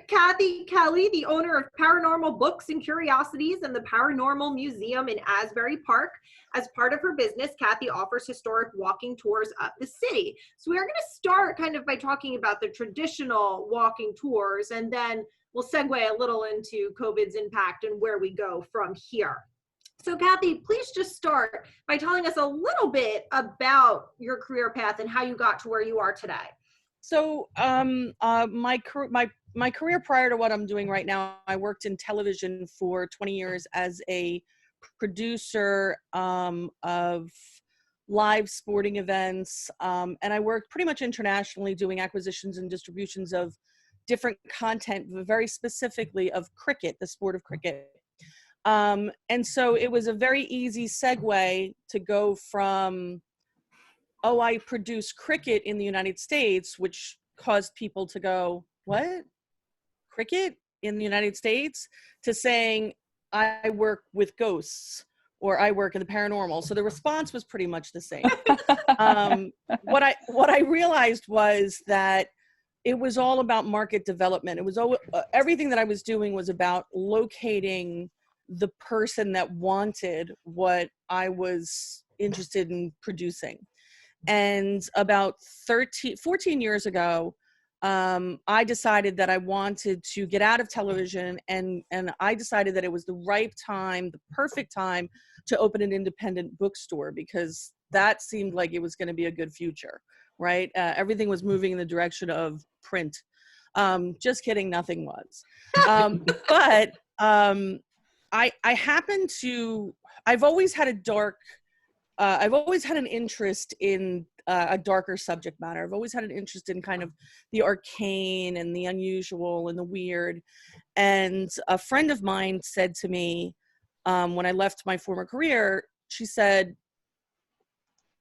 Kathy Kelly, the owner of Paranormal Books and Curiosities and the Paranormal Museum in Asbury Park. As part of her business, Kathy offers historic walking tours up the city. So we're going to start kind of by talking about the traditional walking tours, and then we'll segue a little into COVID's impact and where we go from here. So Kathy, please just start by telling us a little bit about your career path and how you got to where you are today. So my career prior to what I'm doing right now, I worked in television for 20 years as a producer of live sporting events, and I worked pretty much internationally doing acquisitions and distributions of different content, very specifically of cricket, the sport of cricket. And so it was a very easy segue to go from, oh, I produce cricket in the United States, which caused people to go, what? Cricket in the United States? To saying, I work with ghosts, or I work in the paranormal. So the response was pretty much the same. What I realized was that it was all about market development. It was everything that I was doing was about locating the person that wanted what I was interested in producing. And about 14 years ago, I decided that I wanted to get out of television, and I decided that it was the right time, the perfect time to open an independent bookstore, because that seemed like it was going to be a good future, right? Everything was moving in the direction of print. Just kidding, nothing was. But I happen to, I've always had I've always had an interest in a darker subject matter. I've always had an interest in kind of the arcane and the unusual and the weird. And a friend of mine said to me, when I left my former career, she said,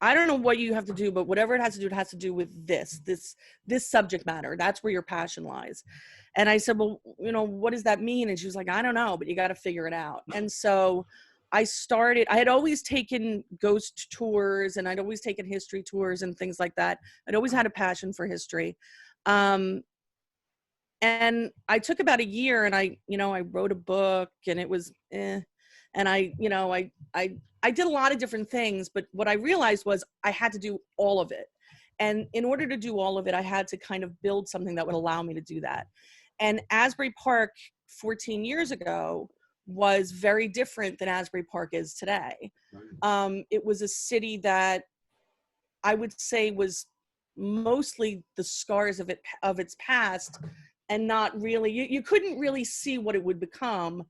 I don't know what you have to do, but whatever it has to do with this subject matter. That's where your passion lies. And I said, well, what does that mean? And she was like, I don't know, but you got to figure it out. And so I had always taken ghost tours, and I'd always taken history tours and things like that. I'd always had a passion for history. And I took about a year, and I wrote a book, and it was, and I did a lot of different things, but what I realized was I had to do all of it. And in order to do all of it, I had to kind of build something that would allow me to do that. And Asbury Park 14 years ago was very different than Asbury Park is today. It was a city that I would say was mostly the scars of its past, and not really, you couldn't really see what it would become,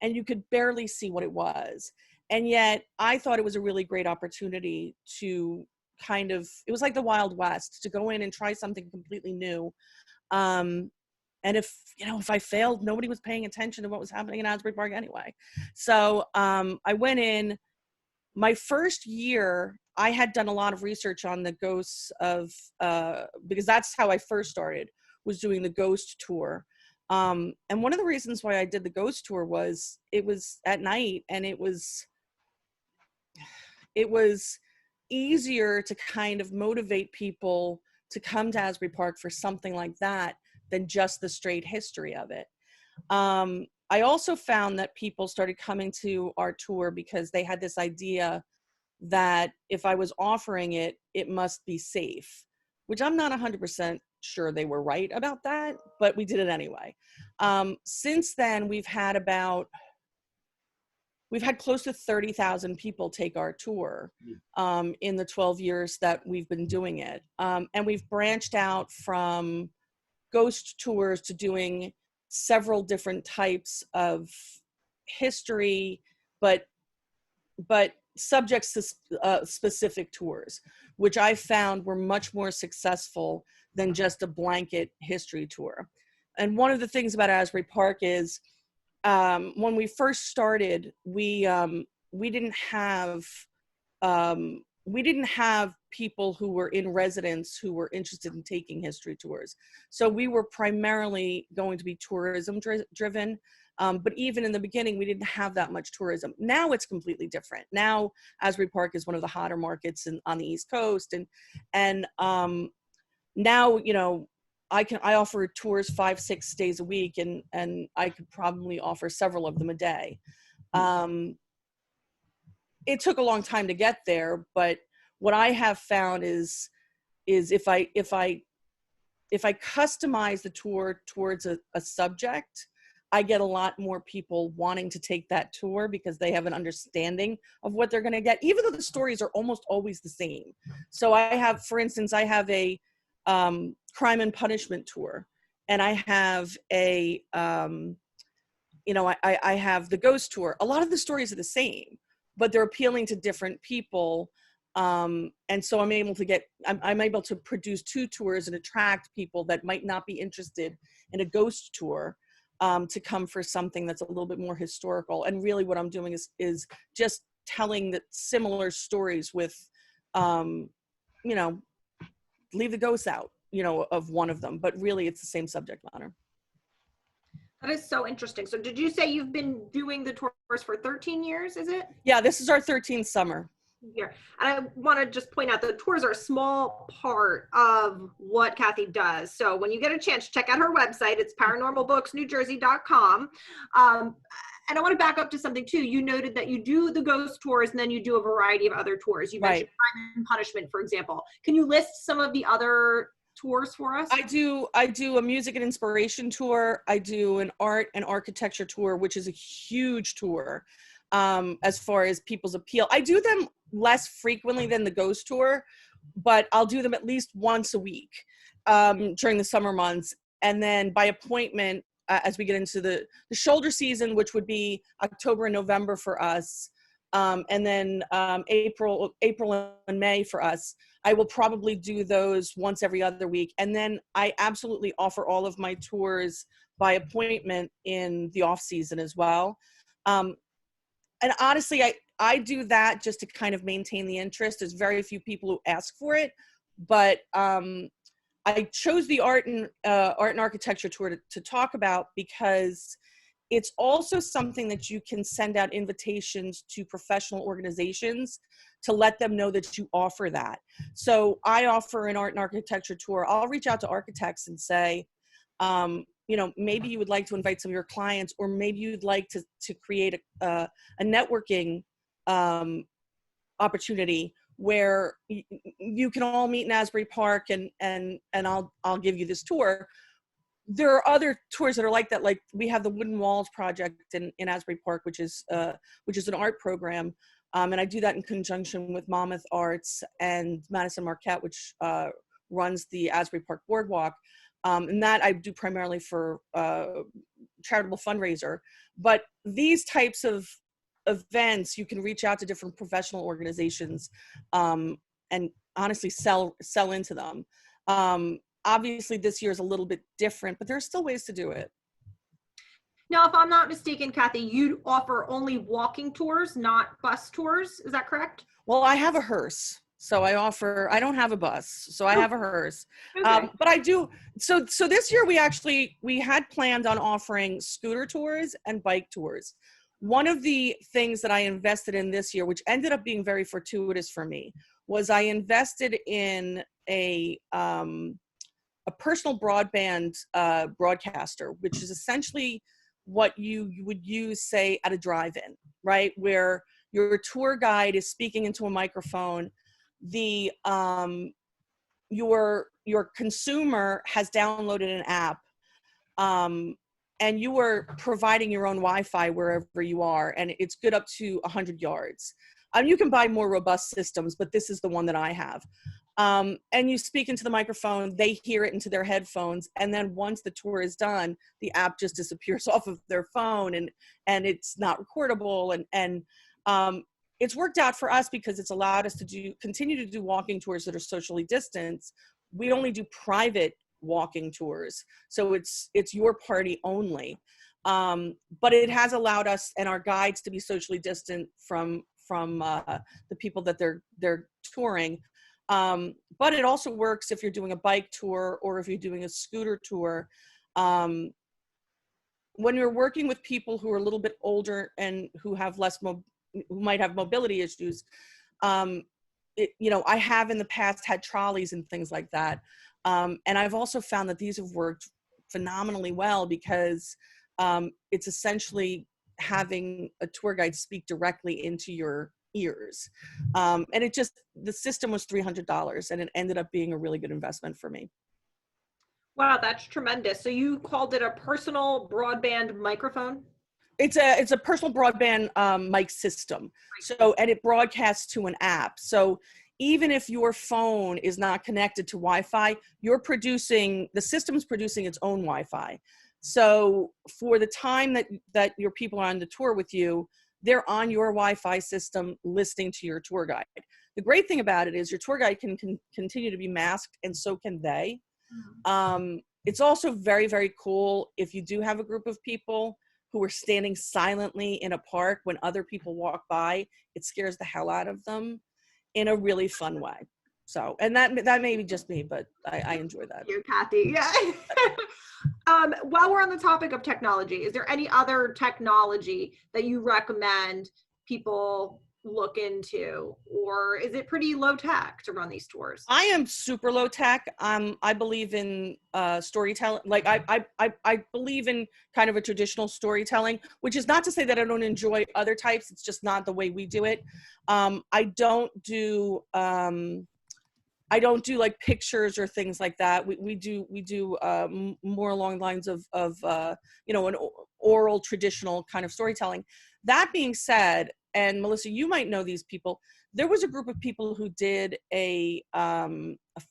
and you could barely see what it was. And yet I thought it was a really great opportunity to kind of, it was like the Wild West, to go in and try something completely new. And if I failed, nobody was paying attention to what was happening in Asbury Park anyway. So I went in. My first year, I had done a lot of research on the ghosts of, because that's how I first started, was doing the ghost tour. And one of the reasons why I did the ghost tour was it was at night, and it was easier to kind of motivate people to come to Asbury Park for something like that than just the straight history of it. I also found that people started coming to our tour because they had this idea that if I was offering it, it must be safe, which I'm not 100% sure they were right about that, but we did it anyway. Since then, we've had close to 30,000 people take our tour in the 12 years that we've been doing it. And we've branched out from ghost tours to doing several different types of history, but subject specific tours, which I found were much more successful than just a blanket history tour. And one of the things about Asbury Park is when we first started, we didn't have people who were in residence who were interested in taking history tours. So we were primarily going to be tourism driven. But even in the beginning, we didn't have that much tourism. Now it's completely different. Now Asbury Park is one of the hotter markets on the East Coast. And now, I offer tours 5-6 days a week, and I could probably offer several of them a day. It took a long time to get there, but what I have found is if I customize the tour towards a subject, I get a lot more people wanting to take that tour because they have an understanding of what they're going to get, even though the stories are almost always the same. So I have, for instance, I have a crime and punishment tour, and I have a, I have the ghost tour. A lot of the stories are the same, but they're appealing to different people. And so I'm able to produce 2 tours and attract people that might not be interested in a ghost tour to come for something that's a little bit more historical. And really what I'm doing is just telling the similar stories with, leave the ghosts out, of one of them, but really it's the same subject matter. That is so interesting. So did you say you've been doing the tours for 13 years, is it? Yeah, this is our 13th summer. Yeah. And I want to just point out the tours are a small part of what Kathy does. So when you get a chance, check out her website. It's paranormalbooksnewjersey.com. And I want to back up to something too. You noted that you do the ghost tours and then you do a variety of other tours. You mentioned Crime and Punishment, for example. Can you list some of the other tours for us? I do a music and inspiration tour. I do an art and architecture tour, which is a huge tour as far as people's appeal. I do them less frequently than the ghost tour, but I'll do them at least once a week during the summer months. And then by appointment, as we get into the shoulder season, which would be October and November for us, and then April and May for us, I will probably do those once every other week. And then I absolutely offer all of my tours by appointment in the off season as well. And honestly, I do that just to kind of maintain the interest. There's very few people who ask for it, but I chose the art and architecture tour to talk about because it's also something that you can send out invitations to professional organizations to let them know that you offer that. So I offer an art and architecture tour. I'll reach out to architects and say, maybe you would like to invite some of your clients, or maybe you'd like to create a networking opportunity where you can all meet in Asbury Park and I'll give you this tour. There are other tours that are like that. Like we have the Wooden Walls project in Asbury Park, which is an art program. And I do that in conjunction with Monmouth Arts and Madison Marquette, which runs the Asbury Park Boardwalk. And that I do primarily for charitable fundraiser. But these types of events, you can reach out to different professional organizations and honestly sell into them. Obviously, this year is a little bit different, but there are still ways to do it. Now, if I'm not mistaken, Kathy, you offer only walking tours, not bus tours. Is that correct? Well, I have a hearse. So I don't have a bus, so I have a hearse. Okay. But I do, so this year we had planned on offering scooter tours and bike tours. One of the things that I invested in this year, which ended up being very fortuitous for me, was I invested in a personal broadband broadcaster, which is essentially what you would use, say, at a drive-in, right? Where your tour guide is speaking into a microphone. Your consumer has downloaded an app, and you are providing your own Wi-Fi wherever you are, and it's good up to 100 yards. You can buy more robust systems, but this is the one that I have. And you speak into the microphone, they hear it into their headphones, and then once the tour is done, the app just disappears off of their phone, and it's not recordable, and it's worked out for us because it's allowed us to continue to do walking tours that are socially distanced. We only do private walking tours, so it's your party only. But it has allowed us and our guides to be socially distant from the people that they're touring. But it also works if you're doing a bike tour or if you're doing a scooter tour. When you're working with people who are a little bit older and who have who might have mobility issues, I have in the past had trolleys and things like that. And I've also found that these have worked phenomenally well because it's essentially having a tour guide speak directly into your ears. And the system was $300 and it ended up being a really good investment for me. Wow, that's tremendous. So you called it a personal broadband microphone? It's a personal broadband mic system. So, and it broadcasts to an app. So even if your phone is not connected to Wi-Fi, the system's producing its own Wi-Fi. So for the time that your people are on the tour with you, they're on your Wi-Fi system listening to your tour guide. The great thing about it is your tour guide can continue to be masked, and so can they. It's also very, very cool if you do have a group of people who are standing silently in a park when other people walk by. It scares the hell out of them in a really fun way. So, and that may be just me, but I enjoy that. You, Kathy. Yeah. While we're on the topic of technology, is there any other technology that you recommend people look into, or is it pretty low tech to run these tours? I am super low tech. I believe in storytelling. Like I believe in kind of a traditional storytelling, which is not to say that I don't enjoy other types. It's just not the way we do it. I don't do like pictures or things like that. We do more along the lines of an oral traditional kind of storytelling. That being said, and Melissa, you might know these people. There was a group of people who did a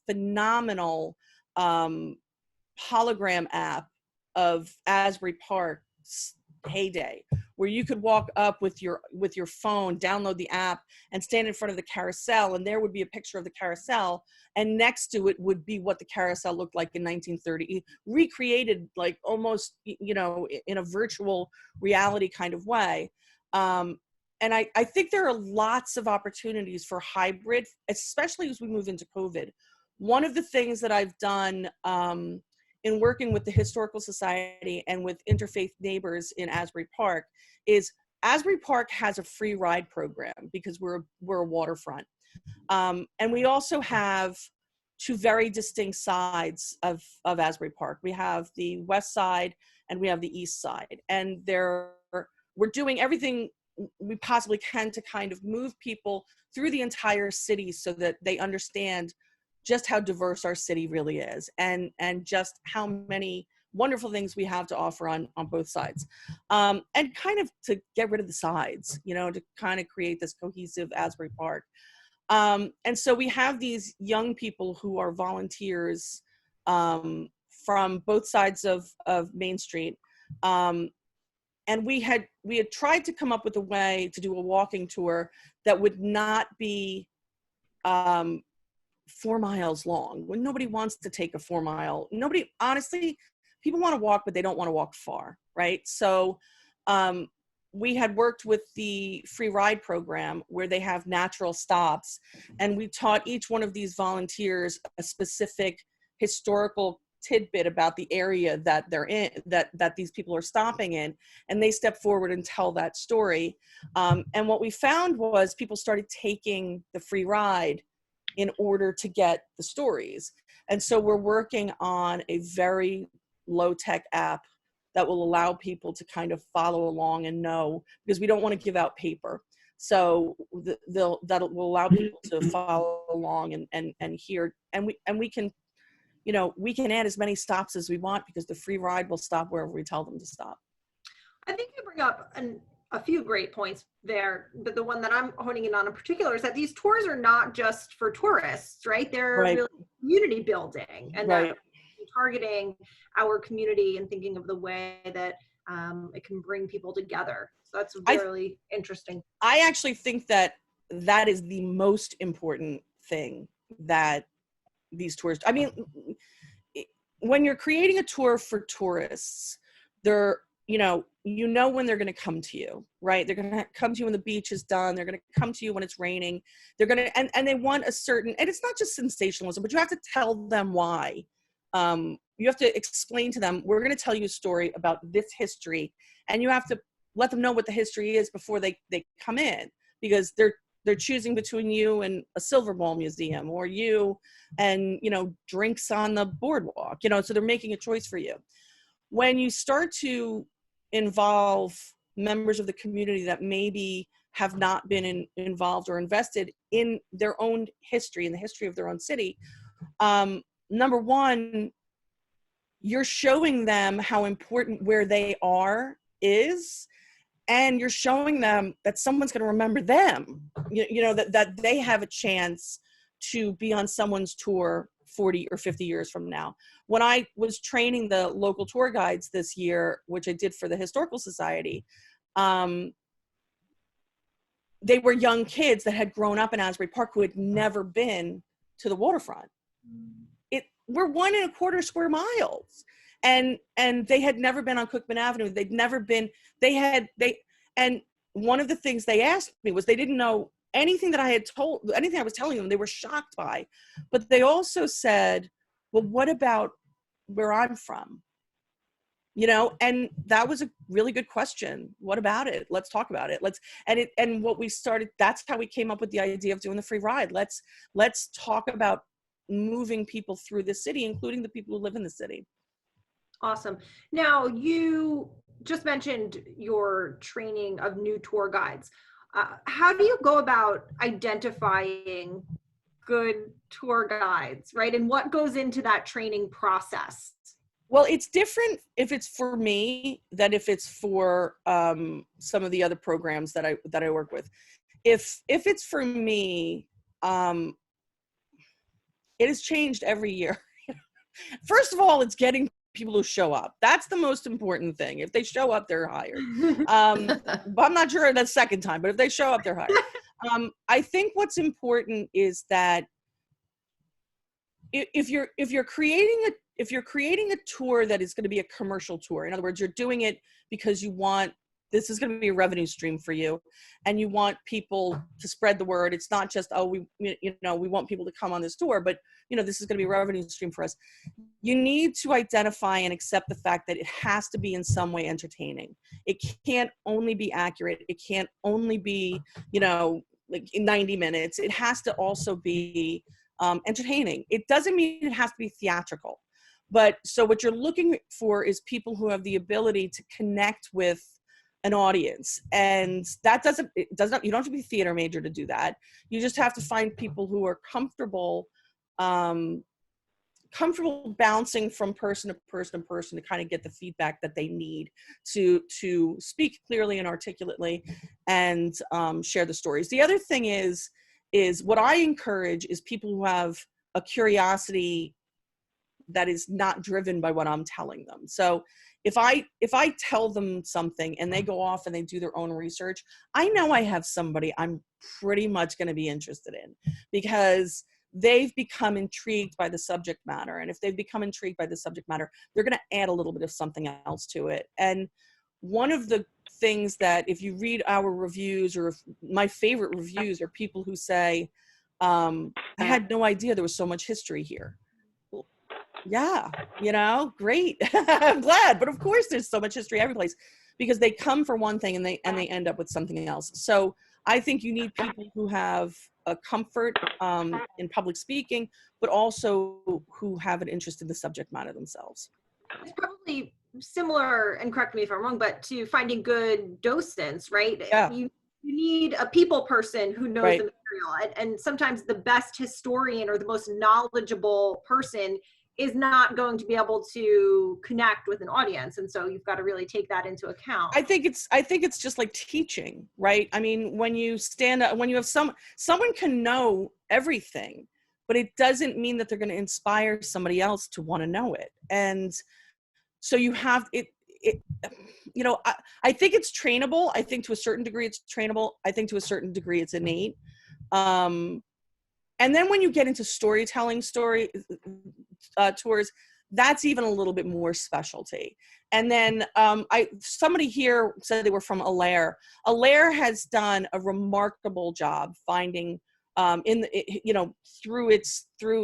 phenomenal hologram app of Asbury Park's heyday, where you could walk up with your phone, download the app, and stand in front of the carousel, and there would be a picture of the carousel, and next to it would be what the carousel looked like in 1930, recreated like almost in a virtual reality kind of way. And I think there are lots of opportunities for hybrid, especially as we move into COVID. One of the things that I've done in working with the Historical Society and with Interfaith Neighbors in Asbury Park is Asbury Park has a free ride program because we're a waterfront. And we also have two very distinct sides of Asbury Park. We have the west side and we have the east side. And we're doing everything we possibly can to kind of move people through the entire city so that they understand just how diverse our city really is, and just how many wonderful things we have to offer on both sides, and kind of to get rid of the sides, to kind of create this cohesive Asbury Park. And so we have these young people who are volunteers from both sides of Main Street. And we had tried to come up with a way to do a walking tour that would not be 4 miles long. When nobody wants to take a 4 mile, honestly, people want to walk, but they don't want to walk far, right? So we had worked with the free ride program where they have natural stops, and we taught each one of these volunteers a specific historical tidbit about the area that they're in, that these people are stopping in, and they step forward and tell that story. And what we found was people started taking the free ride in order to get the stories. And so we're working on a very low-tech app that will allow people to kind of follow along and know, because we don't want to give out paper. So that will allow people to follow along and hear, and we can, we can add as many stops as we want because the free ride will stop wherever we tell them to stop. I think you bring up a few great points there, but the one that I'm honing in on in particular is that these tours are not just for tourists, right? They're really community building, and that targeting our community and thinking of the way that it can bring people together. So that's really interesting. I actually think that is the most important thing that these tours, I mean, when you're creating a tour for tourists, they're, when they're going to come to you, right? They're going to come to you when the beach is done. They're going to come to you when it's raining. They're going to, and they want a certain, and it's not just sensationalism, but you have to tell them why. You have to explain to them, we're going to tell you a story about this history, and you have to let them know what the history is before they come in, because they're choosing between you and a Silver Ball museum, or you and, you know, drinks on the boardwalk, you know, so they're making a choice for you. When you start to involve members of the community that maybe have not been involved or invested in their own history, in the history of their own city, number one, you're showing them how important where they are is, and you're showing them that someone's going to remember them, you know, that they have a chance to be on someone's tour 40 or 50 years from now. When I was training the local tour guides this year, which I did for the Historical Society, they were young kids that had grown up in Asbury Park who had never been to the waterfront. We're 1.25 square miles. And they had never been on Cookman Avenue. They'd never been, and one of the things they asked me was they didn't know anything that I had told, anything I was telling them, they were shocked by. But they also said, well, what about where I'm from? You know, and that was a really good question. What about it? Let's talk about it. And what we started, that's how we came up with the idea of doing the free ride. Let's talk about moving people through the city, including the people who live in the city. Awesome. Now, you just mentioned your training of new tour guides. How do you go about identifying good tour guides, right? And what goes into that training process? Well, it's different if it's for me than if it's for some of the other programs that I work with. If it's for me, it has changed every year. First of all, it's getting people who show up. That's the most important thing. If they show up, they're hired. But I'm not sure that second time, but if they show up, they're hired. I think what's important is that if you're creating a tour that is going to be a commercial tour, in other words, you're doing it because you want, this is going to be a revenue stream for you, and you want people to spread the word. It's not just, oh, we want people to come on this tour, but this is going to be a revenue stream for us. You need to identify and accept the fact that it has to be in some way entertaining. It can't only be accurate. It can't only be, like in 90 minutes. It has to also be entertaining. It doesn't mean it has to be theatrical. But so what you're looking for is people who have the ability to connect with an audience, and that you don't have to be a theater major to do that. You just have to find people who are comfortable bouncing from person to person to kind of get the feedback that they need to speak clearly and articulately and share the stories. The other thing is what I encourage is people who have a curiosity that is not driven by what I'm telling them. So if I tell them something and they go off and they do their own research, I know I have somebody I'm pretty much going to be interested in, because they've become intrigued by the subject matter. And if they've become intrigued by the subject matter, they're going to add a little bit of something else to it. And one of the things that, if you read our reviews, or my favorite reviews are people who say, I had no idea there was so much history here. Yeah, great. I'm glad. But of course there's so much history every place, because they come for one thing and they end up with something else. So I think you need people who have a comfort in public speaking, but also who have an interest in the subject matter themselves. It's probably similar, and correct me if I'm wrong, but to finding good docents, right? Yeah. You need a people person who knows Right. the material. And sometimes the best historian or the most knowledgeable person is not going to be able to connect with an audience. And so you've got to really take that into account. I think it's just like teaching, right? I mean, when you stand up, when you have someone can know everything, but it doesn't mean that they're going to inspire somebody else to want to know it. And so you have it, I think it's trainable. I think to a certain degree it's trainable. I think to a certain degree it's innate. And then when you get into storytelling tours, that's even a little bit more specialty. And then somebody here said they were from Allaire. Allaire has done a remarkable job finding through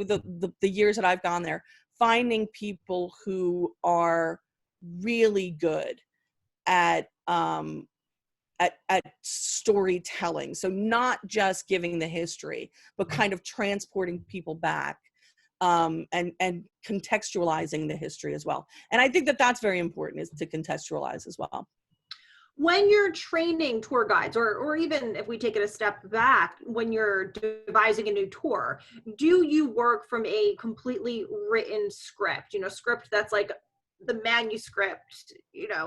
the years that I've gone there, finding people who are really good at at storytelling. So not just giving the history, but kind of transporting people back, and contextualizing the history as well. And I think that that's very important, is to contextualize as well. When you're training tour guides, or even if we take it a step back, when you're devising a new tour, do you work from a completely written script, script that's like the manuscript,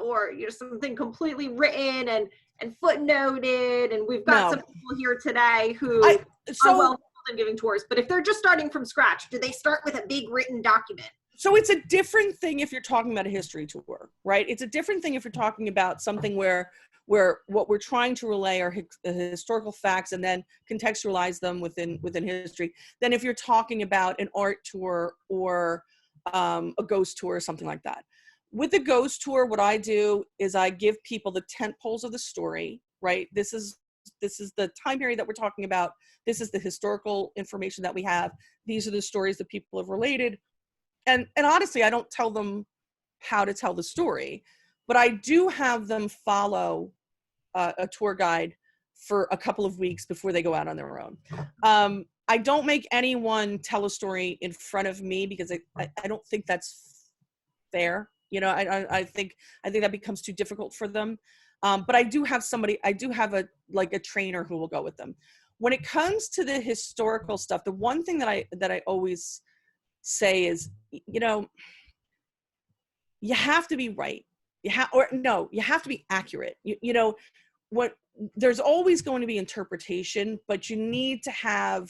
or something completely written and footnoted? And we've got No. some people here today who are well in giving tours, but if they're just starting from scratch, do they start with a big written document? So it's a different thing if you're talking about a history tour, right? It's a different thing if you're talking about something where what we're trying to relay are historical facts and then contextualize them within history, than if you're talking about an art tour or a ghost tour or something like that. With the ghost tour, what I do is I give people the tent poles of the story, right? This is the time period that we're talking about. This is the historical information that we have. These are the stories that people have related. And honestly, I don't tell them how to tell the story, but I do have them follow a tour guide for a couple of weeks before they go out on their own. I don't make anyone tell a story in front of me, because I don't think that's fair. I think that becomes too difficult for them. But I do have a trainer who will go with them. When it comes to the historical stuff, the one thing that I always say is, you have to be right. You have to be accurate. There's always going to be interpretation, but you need to have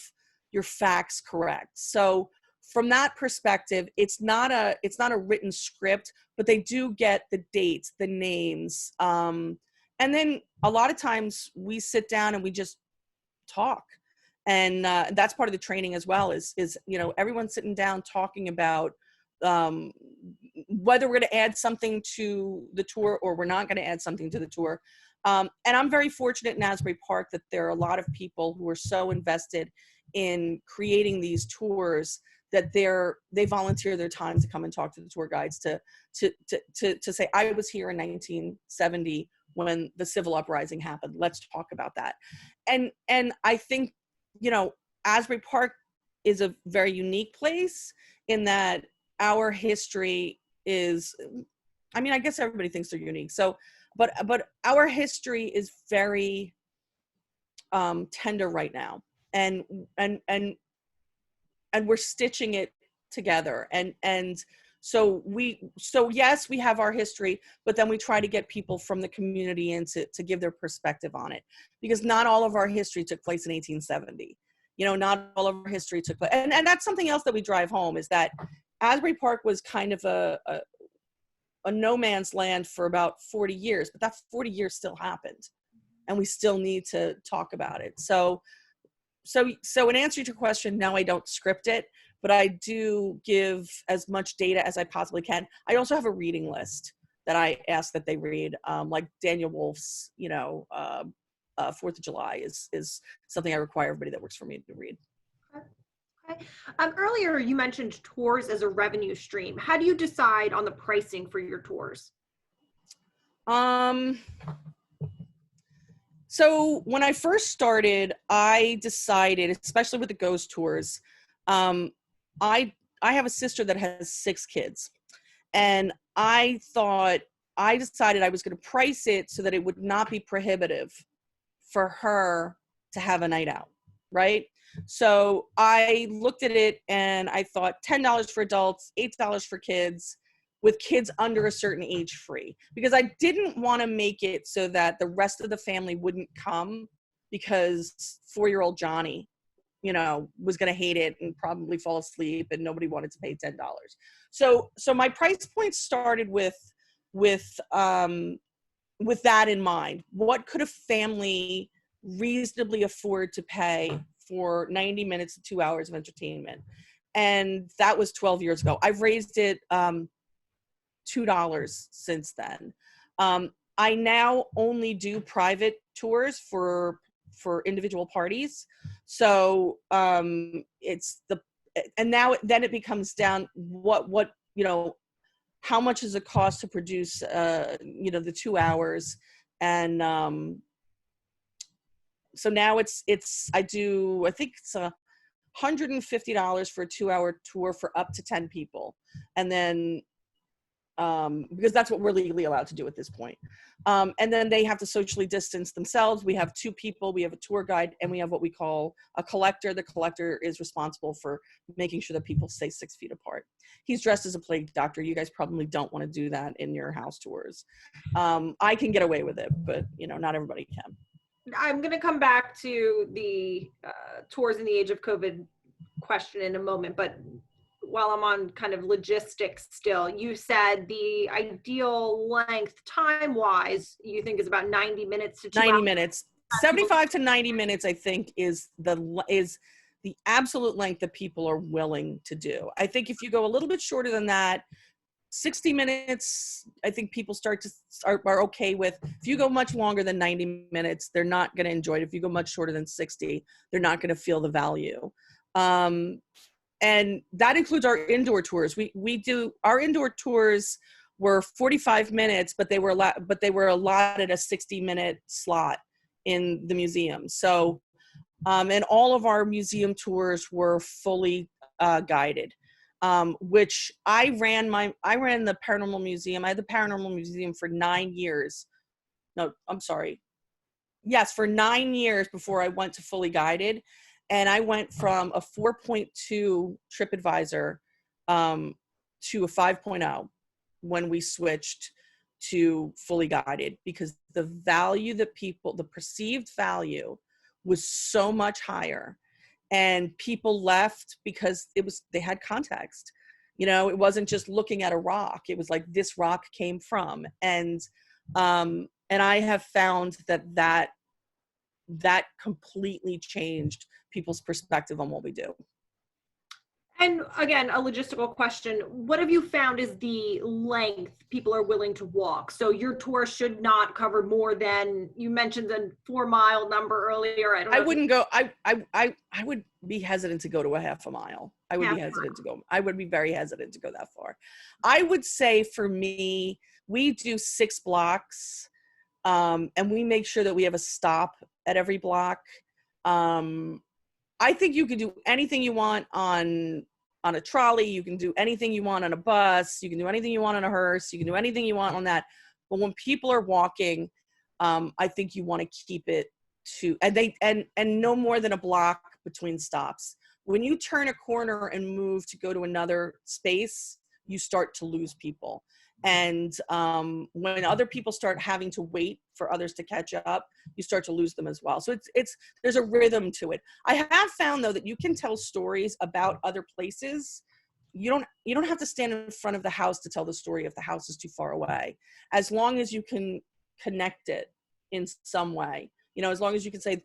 your facts correct. So from that perspective, it's not a written script, but they do get the dates, the names. And then a lot of times we sit down and we just talk. And that's part of the training as well, is everyone sitting down talking about whether we're going to add something to the tour or we're not going to add something to the tour. And I'm very fortunate in Asbury Park that there are a lot of people who are so invested in creating these tours that they volunteer their time to come and talk to the tour guides to say, I was here in 1970 when the civil uprising happened. Let's talk about that. And I think, Asbury Park is a very unique place in that our history is, I guess everybody thinks they're unique. So, but our history is very tender right now, and we're stitching it together. So yes, we have our history, but then we try to get people from the community in to give their perspective on it, because not all of our history took place in 1870. Not all of our history took place. And that's something else that we drive home, is that Asbury Park was kind of a no man's land for about 40 years, but that 40 years still happened, and we still need to talk about it. So in answer to your question, no, I don't script it, but I do give as much data as I possibly can. I also have a reading list that I ask that they read, like Daniel Wolfe's, 4th of July is something I require everybody that works for me to read. Okay. Earlier you mentioned tours as a revenue stream. How do you decide on the pricing for your tours? So when I first started, I decided, especially with the ghost tours, I have a sister that has 6 kids, and I decided I was going to price it so that it would not be prohibitive for her to have a night out, right? So I looked at it and I thought $10 for adults, $8 for kids, with kids under a certain age free, because I didn't want to make it so that the rest of the family wouldn't come because 4-year-old Johnny, was going to hate it and probably fall asleep, and nobody wanted to pay $10. So my price point started with that in mind. What could a family reasonably afford to pay for 90 minutes to 2 hours of entertainment? And that was 12 years ago. I've raised it $2 since then. I now only do private tours for individual parties. So then it becomes down how much does it cost to produce the 2 hours, and So now I think it's $150 for a 2-hour tour for up to 10 people. And then, because that's what we're legally allowed to do at this point. And then they have to socially distance themselves. We have 2 people, we have a tour guide, and we have what we call a collector. The collector is responsible for making sure that people stay 6 feet apart. He's dressed as a plague doctor. You guys probably don't want to do that in your house tours. I can get away with it, but not everybody can. I'm going to come back to the tours in the age of COVID question in a moment, but while I'm on kind of logistics still, you said the ideal length time-wise, you think is about 90 minutes to 2 hours? 90 minutes. 75 to 90 minutes, I think, is the absolute length that people are willing to do. I think if you go a little bit shorter than that, 60 minutes, I think people are okay with. If you go much longer than 90 minutes, they're not going to enjoy it. If you go much shorter than 60, they're not going to feel the value. And that includes our indoor tours. We do our indoor tours were 45 minutes, but they were allotted a 60-minute slot in the museum. So, and all of our museum tours were fully guided. Which I ran the Paranormal Museum. I had the Paranormal Museum for 9 years. No, I'm sorry. Yes, for 9 years before I went to fully guided. And I went from a 4.2 TripAdvisor to a 5.0 when we switched to fully guided, because the value that the perceived value was so much higher. And people left because they had context. It wasn't just looking at a rock. It was like, this rock came from. And I have found that completely changed people's perspective on what we do. And again, a logistical question. What have you found is the length people are willing to walk? So your tour should not cover more than, you mentioned the 4-mile number earlier. I would be hesitant to go to a half a mile. I would be very hesitant to go that far. I would say for me, we do 6 blocks, and we make sure that we have a stop at every block. I think you can do anything you want on a trolley. You can do anything you want on a bus. You can do anything you want on a hearse. You can do anything you want on that. But when people are walking, I think you want to keep it to, and no more than a block between stops. When you turn a corner and move to go to another space, you start to lose people. And when other people start having to wait for others to catch up, you start to lose them as well. So there's a rhythm to it. I have found, though, that you can tell stories about other places. You don't have to stand in front of the house to tell the story if the house is too far away, as long as you can connect it in some way. As long as you can say,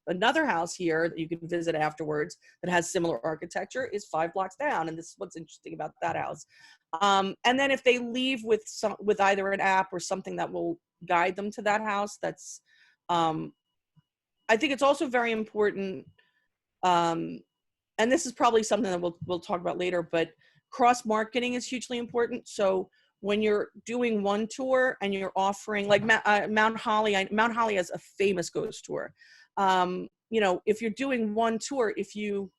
another house here that you can visit afterwards that has similar architecture is 5 blocks down, and this is what's interesting about that house. And then if they leave with either an app or something that will guide them to that house, that's, I think it's also very important. And this is probably something that we'll talk about later, but cross-marketing is hugely important. So when you're doing one tour and you're offering, like Mount Holly has a famous ghost tour. If you're doing one tour, if you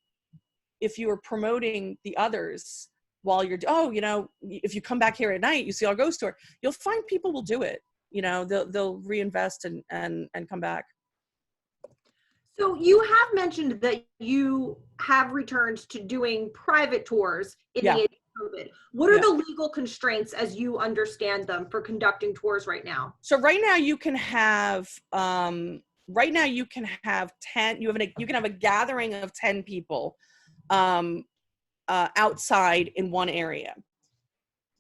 are promoting the others while if you come back here at night, you see our ghost tour, you'll find people will do it. They'll reinvest and come back. So you have mentioned that you have returned to doing private tours in the age of COVID. What are the legal constraints as you understand them for conducting tours right now? So right now you can have 10, you can have a gathering of 10 people outside in one area.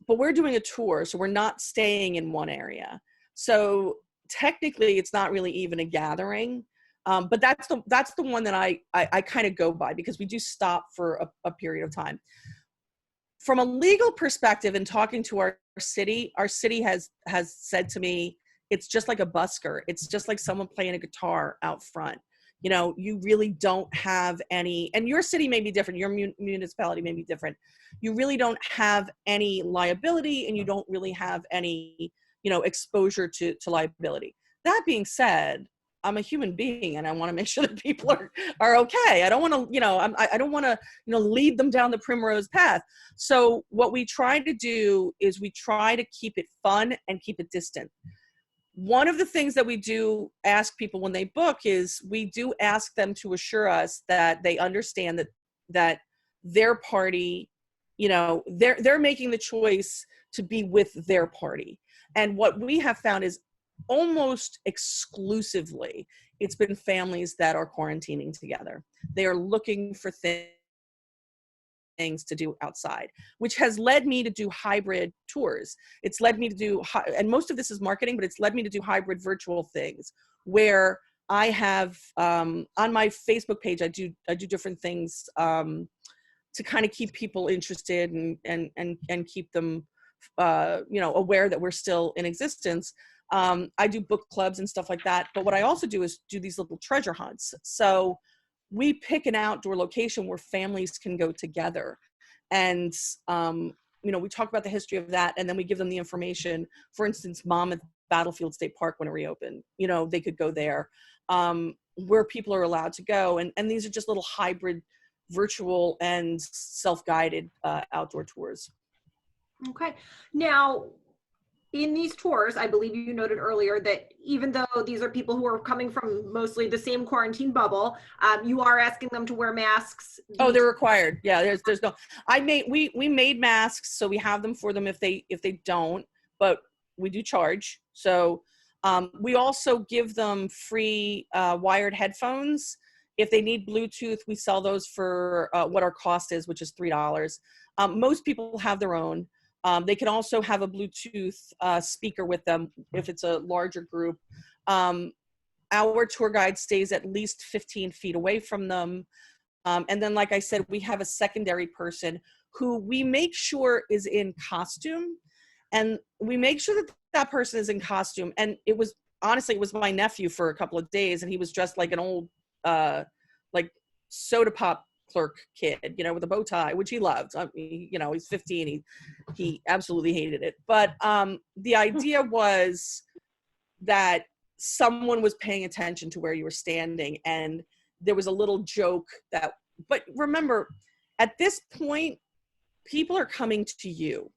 But we're doing a tour, so we're not staying in one area. So technically it's not really even a gathering. But that's the one that I kind of go by, because we do stop for a period of time. From a legal perspective, and talking to our city has said to me, it's just like a busker. It's just like someone playing a guitar out front. You really don't have any, and your city may be different, your municipality may be different. You really don't have any liability, and you don't really have any, exposure to liability. That being said, I'm a human being, and I want to make sure that people are okay. I don't want to, I don't want to, lead them down the primrose path. So what we try to do is we try to keep it fun and keep it distant. One of the things that we do ask people when they book is we do ask them to assure us that they understand that their party, they're making the choice to be with their party. And what we have found is almost exclusively, it's been families that are quarantining together. They are looking for things to do outside, which has led me to do hybrid tours. It's led me to do, and most of this is marketing, but it's led me to do hybrid virtual things where I have, on my Facebook page, I do different things to kind of keep people interested and keep them, aware that we're still in existence. I do book clubs and stuff like that. But what I also do is do these little treasure hunts. So we pick an outdoor location where families can go together. And, we talk about the history of that. And then we give them the information. For instance, Monmouth Battlefield State Park, when it reopened, they could go there, where people are allowed to go. And these are just little hybrid virtual and self-guided outdoor tours. Okay. Now, in these tours, I believe you noted earlier that even though these are people who are coming from mostly the same quarantine bubble, you are asking them to wear masks. Oh, they're required. Yeah, there's no. We made masks, so we have them for them if they don't, but we do charge. So we also give them free wired headphones. If they need Bluetooth, we sell those for what our cost is, which is $3. Most people have their own. They can also have a Bluetooth speaker with them if it's a larger group. Our tour guide stays at least 15 feet away from them. And then, like I said, we have a secondary person who we make sure is in costume. And we make sure that that person is in costume. And it was my nephew for a couple of days, and he was dressed like an old, like soda pop clerk kid, with a bow tie, which he loved. He's 15. He absolutely hated it. But the idea was that someone was paying attention to where you were standing, and there was a little joke but remember, at this point, people are coming to you.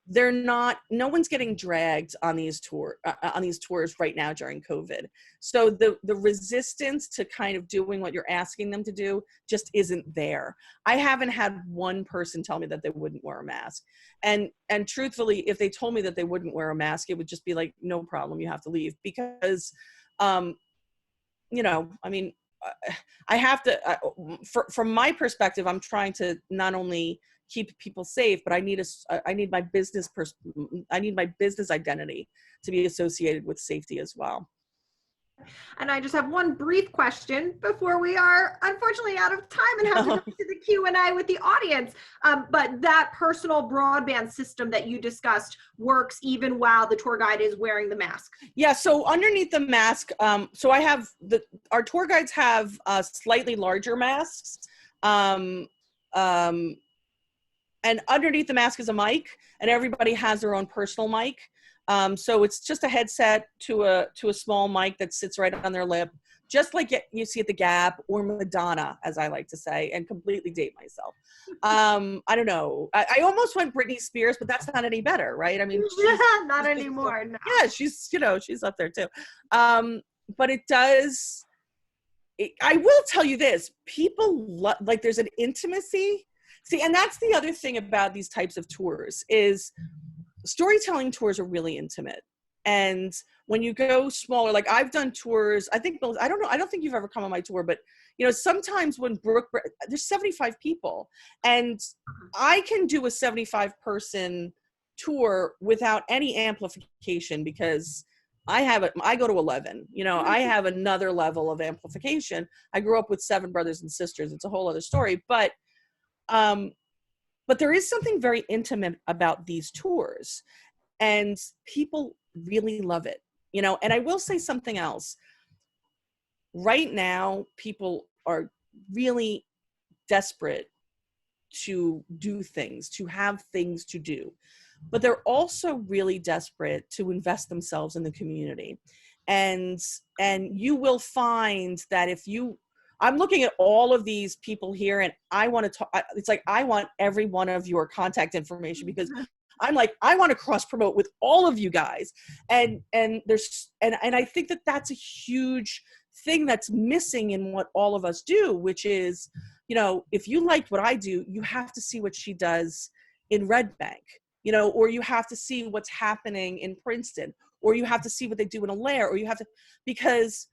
No one's getting dragged on these tours right now during COVID. So the resistance to kind of doing what you're asking them to do just isn't there. I haven't had one person tell me that they wouldn't wear a mask. And truthfully, if they told me that they wouldn't wear a mask, it would just be like, no problem, you have to leave. Because, I have to, from my perspective, I'm trying to not only keep people safe, but I need my business identity to be associated with safety as well. And I just have one brief question before we are unfortunately out of time and have to go to the Q&A with the audience. But that personal broadband system that you discussed works even while the tour guide is wearing the mask. Yeah. So underneath the mask, so I have our tour guides have slightly larger masks. And underneath the mask is a mic, and everybody has their own personal mic. So it's just a headset to a small mic that sits right on their lip, just like you see at the Gap or Madonna, as I like to say, and completely date myself. I don't know. I almost went Britney Spears, but that's not any better, right? I mean, not anymore. No. Yeah, she's up there too. But it does. I will tell you this: people like there's an intimacy. See, and that's the other thing about these types of tours is storytelling tours are really intimate. And when you go smaller, like I've done tours, I don't think you've ever come on my tour, but sometimes when there's 75 people, and I can do a 75 person tour without any amplification because I go to 11, I have another level of amplification. I grew up with 7 brothers and sisters. It's a whole other story, but there is something very intimate about these tours, and people really love it, and I will say something else. Right now, people are really desperate to do things, to have things to do, but they're also really desperate to invest themselves in the community. and you will find that I'm looking at all of these people here, and I want to talk. It's like I want every one of your contact information, because I'm like, I want to cross promote with all of you guys, and I think that that's a huge thing that's missing in what all of us do, which is, if you liked what I do, you have to see what she does in Red Bank, or you have to see what's happening in Princeton, or you have to see what they do in Allaire, or you have to, because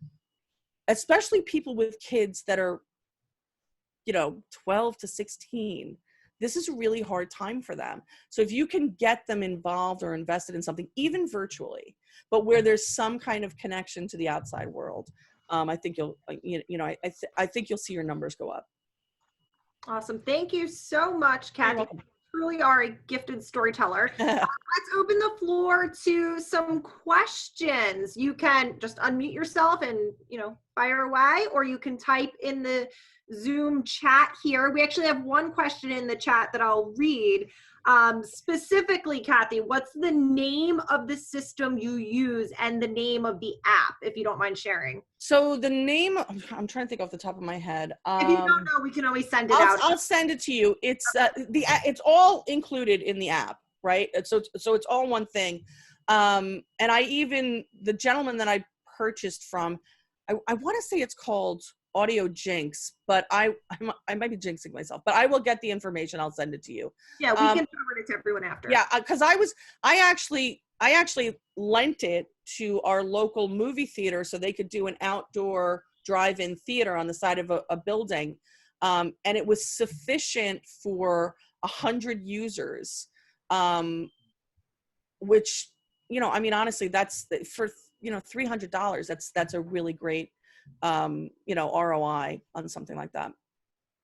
especially people with kids that are, 12 to 16, this is a really hard time for them. So if you can get them involved or invested in something, even virtually, but where there's some kind of connection to the outside world, I think I think you'll see your numbers go up. Awesome. Thank you so much, You're Kathy. welcome. You truly are a gifted storyteller. Let's open the floor to some questions. You can just unmute yourself and, fire away, or you can type in the Zoom chat here. We actually have one question in the chat that I'll read. Specifically, Kathy, what's the name of the system you use and the name of the app, if you don't mind sharing? So the name, I'm trying to think off the top of my head. If you don't know, we can always send it out. I'll send it to you. It's it's all included in the app, right? So it's all one thing. And the gentleman that I purchased from, I want to say it's called Audio Jinx, but I might be jinxing myself, but I will get the information. I'll send it to you. Yeah, we can forward it to everyone after. Yeah, because I actually lent it to our local movie theater so they could do an outdoor drive-in theater on the side of a building, and it was sufficient for 100 users, which, honestly, that's for $300. That's a really great ROI on something like that.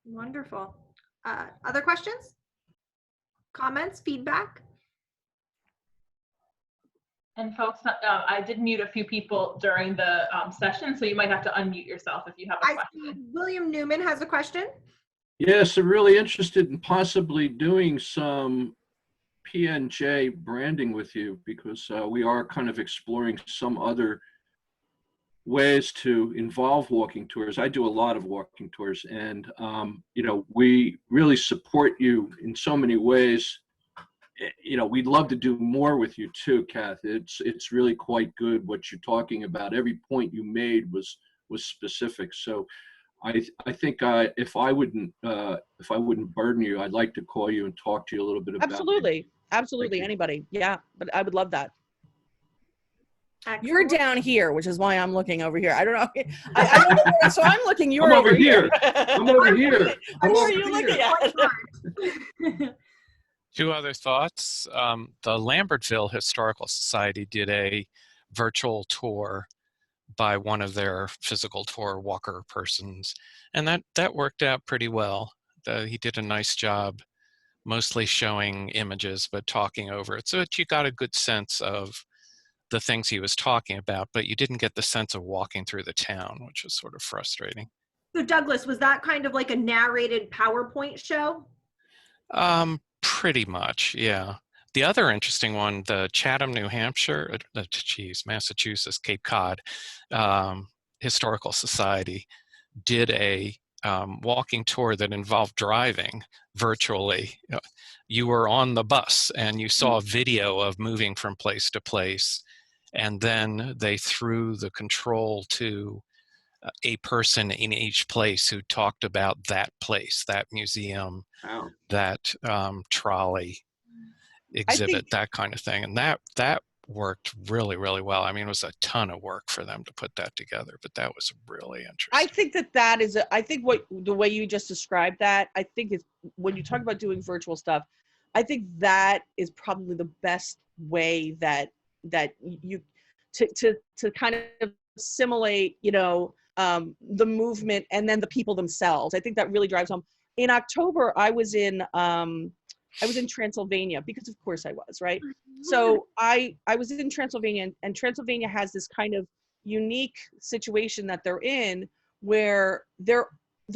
Wonderful. Other questions, comments, feedback? And folks, I did mute a few people during the session, so you might have to unmute yourself if you have a question. I see William Newman has a question. Yes, I'm really interested in possibly doing some PNJ branding with you, because we are kind of exploring some other ways to involve walking tours. I do a lot of walking tours, and we really support you in so many ways. We'd love to do more with you too, Kath. It's really quite good what you're talking about. Every point you made was specific. So I think if I wouldn't burden you, I'd like to call you and talk to you a little bit about it. Absolutely, anybody. Yeah, but I would love that. Excellent. You're down here, which is why I'm looking over here. I don't know. I don't know. So I'm looking. You're I'm over here. I'm over here. What are you looking at? Two other thoughts. The Lambertville Historical Society did a virtual tour by one of their physical tour walker persons, and that worked out pretty well. He did a nice job, mostly showing images but talking over it, so that you got a good sense of the things he was talking about, but you didn't get the sense of walking through the town, which was sort of frustrating. So Douglas, was that kind of like a narrated PowerPoint show? Pretty much, yeah. The other interesting one, the Chatham, New Hampshire, Massachusetts, Cape Cod Historical Society did a walking tour that involved driving virtually. You were on the bus and you saw a video of moving from place to place, and then they threw the control to a person in each place who talked about that place, that museum, Wow. that trolley exhibit, that kind of thing. And that worked really, really well. I mean, it was a ton of work for them to put that together, but that was really interesting. I think I think the way you just described that, I think is when you talk about doing virtual stuff, I think that is probably the best way that you to kind of simulate, the movement and then the people themselves. I think that really drives home. In October, I was in Transylvania, because of course I was, right? So I was in Transylvania, and Transylvania has this kind of unique situation that they're in, where they're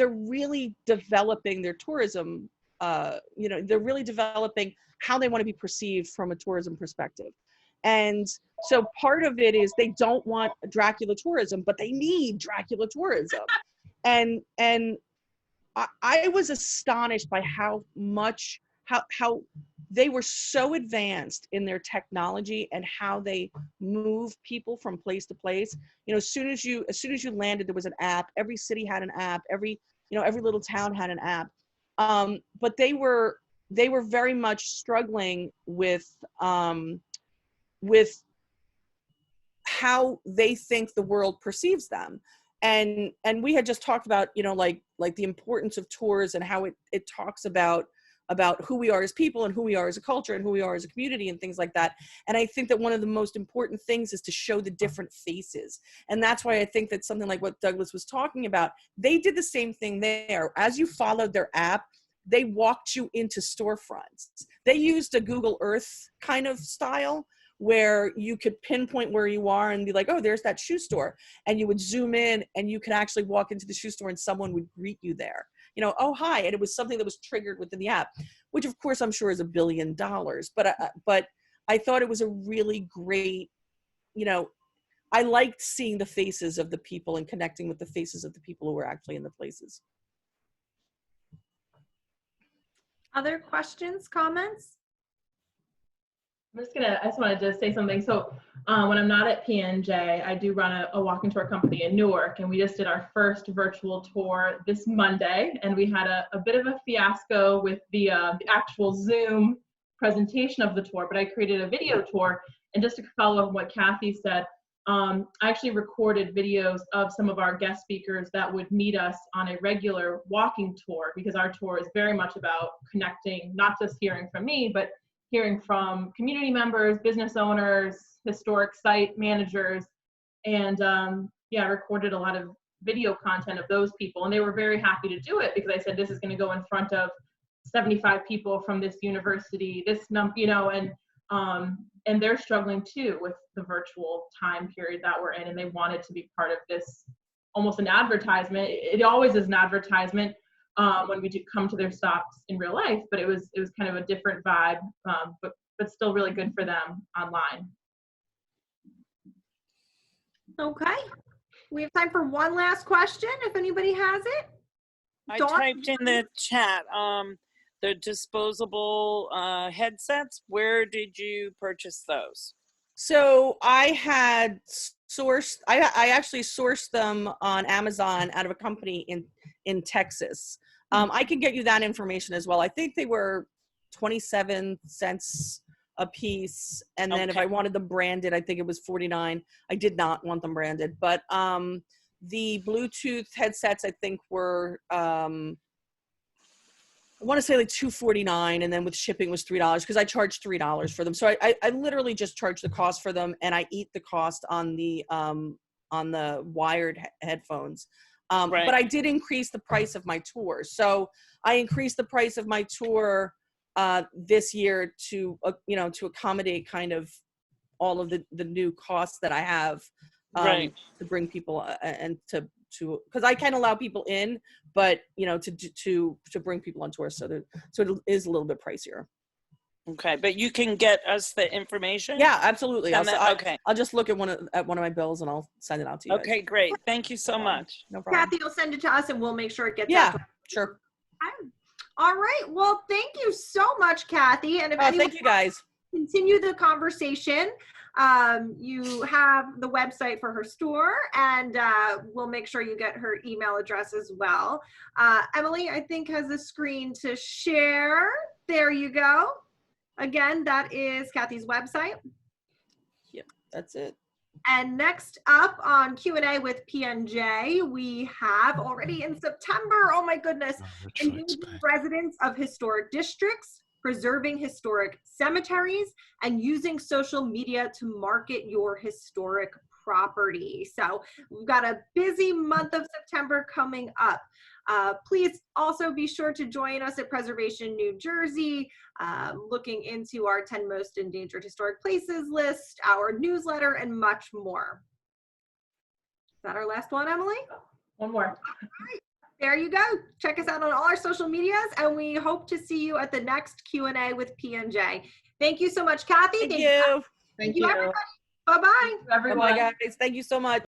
really developing their tourism. They're really developing how they want to be perceived from a tourism perspective. And so part of it is they don't want Dracula tourism, but they need Dracula tourism. And I was astonished by how they were so advanced in their technology and how they move people from place to place. You know, as soon as you landed, there was an app. Every city had an app. Every little town had an app. But they were very much struggling with how they think the world perceives them. And we had just talked about, you know, like the importance of tours and how it talks about who we are as people and who we are as a culture and who we are as a community and things like that. And I think that one of the most important things is to show the different faces. And that's why I think that something like what Douglas was talking about, they did the same thing there. As you followed their app, they walked you into storefronts. They used a Google Earth kind of style where you could pinpoint where you are and be like, oh, there's that shoe store. And you would zoom in and you could actually walk into the shoe store and someone would greet you there. You know, oh, hi. And it was something that was triggered within the app, which of course I'm sure is $1 billion. But I thought it was a really great, you know, I liked seeing the faces of the people and connecting with the faces of the people who were actually in the places. Other questions, comments? I just wanted to say something. So when I'm not at PNJ, I do run a walking tour company in Newark, and we just did our first virtual tour this Monday, and we had a bit of a fiasco with the actual Zoom presentation of the tour, but I created a video tour. And just to follow up on what Kathy said, I actually recorded videos of some of our guest speakers that would meet us on a regular walking tour, because our tour is very much about connecting, not just hearing from me, but hearing from community members, business owners, historic site managers, and I recorded a lot of video content of those people, and they were very happy to do it because I said, this is going to go in front of 75 people from this university, and they're struggling too with the virtual time period that we're in, and they wanted to be part of this, almost an advertisement. It always is an advertisement when we do come to their stops in real life, but it was kind of a different vibe, but still really good for them online. Okay, we have time for one last question if anybody has it. I Dawn? typed in the chat the disposable headsets. Where did you purchase those? So I had sourced, I actually sourced them on Amazon out of a company in Texas. I can get you that information as well. I think they were 27 cents a piece. And then if I wanted them branded, I think it was 49. I did not want them branded, but the Bluetooth headsets, I think were, I want to say like $249, and then with shipping was $3 because I charged $3 for them. So I literally just charge the cost for them, and I eat the cost on the wired headphones. Right. But I did increase the price of my tour. So I increased the price of my tour this year to accommodate kind of all of the new costs that I have right. to bring people and to because I can allow people in, but to bring people on tour, so it is a little bit pricier. Okay, but you can get us the information. Yeah, absolutely. Okay, I'll just look at one of my bills and I'll send it out to you. Okay, great. Thank you so much. No problem. Kathy will send it to us and we'll make sure it gets out. Yeah, sure. All right. Well, thank you so much, Kathy. And if thank you guys. Continue the conversation. You have the website for her store, and we'll make sure you get her email address as well. Emily, I think, has a screen to share. There you go. Again, that is Kathy's website. Yep, that's it. And next up on Q&A with PNJ, we have already in September, oh my goodness, engaging residents of historic districts, preserving historic cemeteries, and using social media to market your historic property. So we've got a busy month of September coming up. Please also be sure to join us at Preservation New Jersey, looking into our 10 most endangered historic places list, our newsletter, and much more. Is that our last one, Emily? One more. All right. There you go. Check us out on all our social medias, and we hope to see you at the next Q&A with PNJ. Thank you so much, Kathy. Thank you. Thank you, everybody. Bye-bye. Everyone. Bye, guys. Thank you so much.